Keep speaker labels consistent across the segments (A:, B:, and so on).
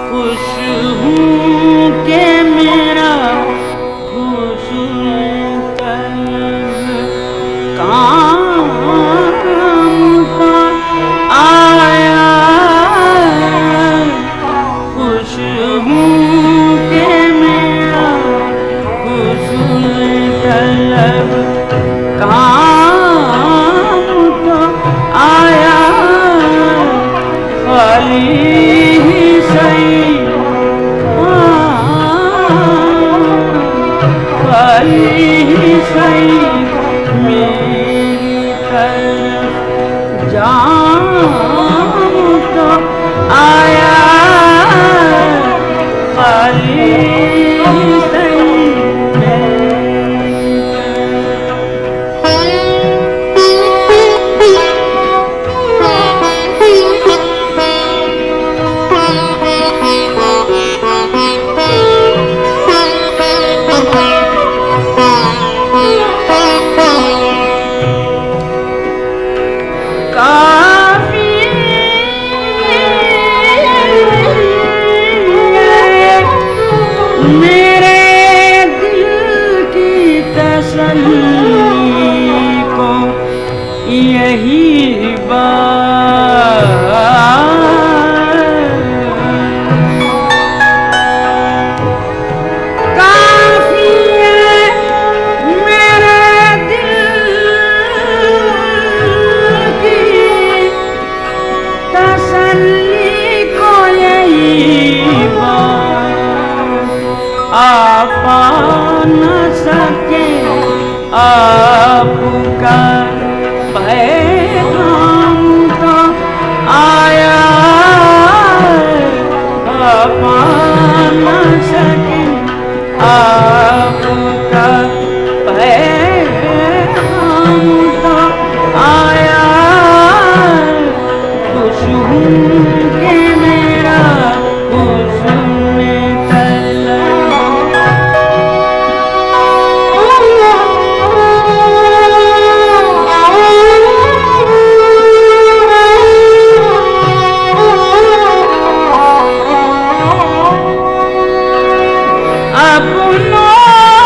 A: खुश हूँ के मेरा हुस्न तलब काम का आया। खुश हूँ के मेरा हुस्न तलब काम तो आया। खाली ही सही खाली ही सही मेरी तरफ जाम तो आया। खाली ही सही मेरे दिल की तसल्ली को यही बात काफी है। मेरे दिल की तसल्ली को यही बात आप न सके आपका पैगाम तो आया। आप न सके आपका पैगाम तो आया। खुश हूँ के मेरा हुस्न तलब अपनों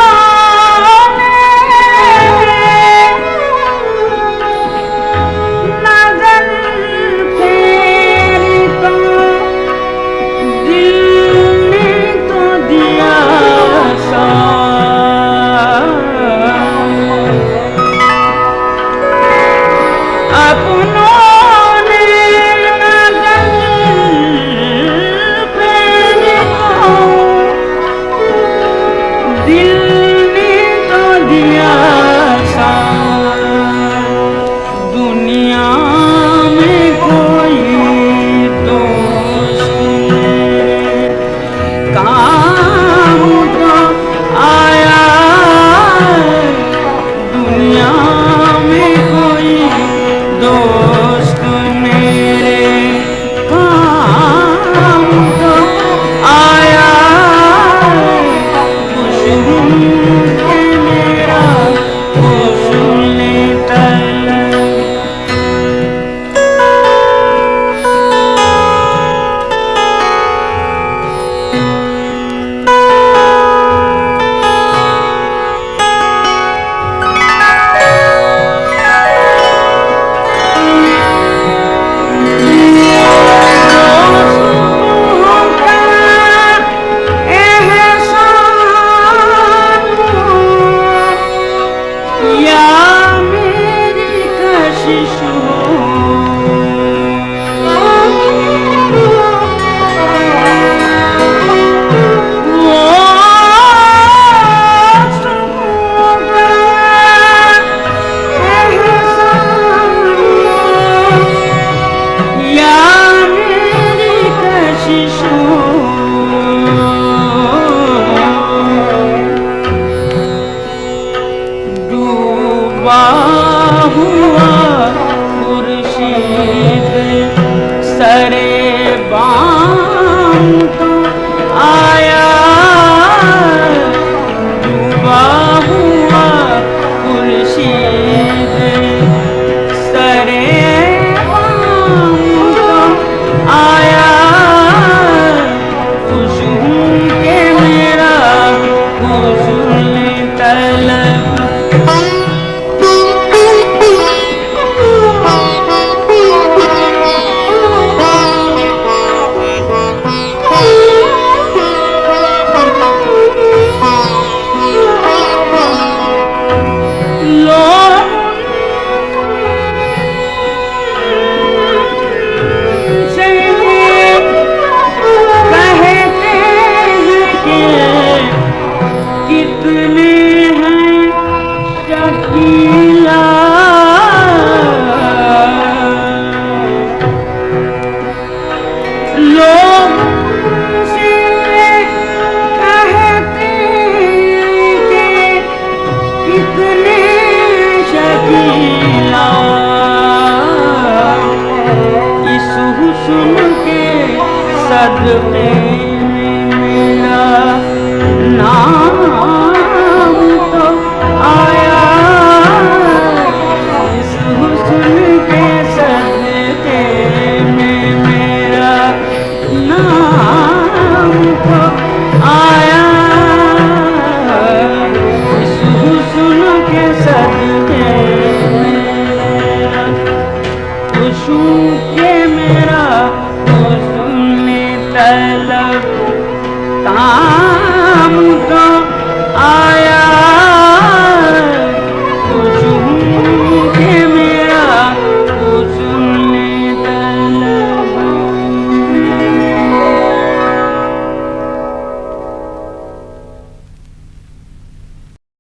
A: सदके मेरा नाम तो आया, इस हुस्न के सदके में मेरा नाम तो आया, इस हुस्न के सदके मेरा खुशू के मेरा हुस्न तलब ता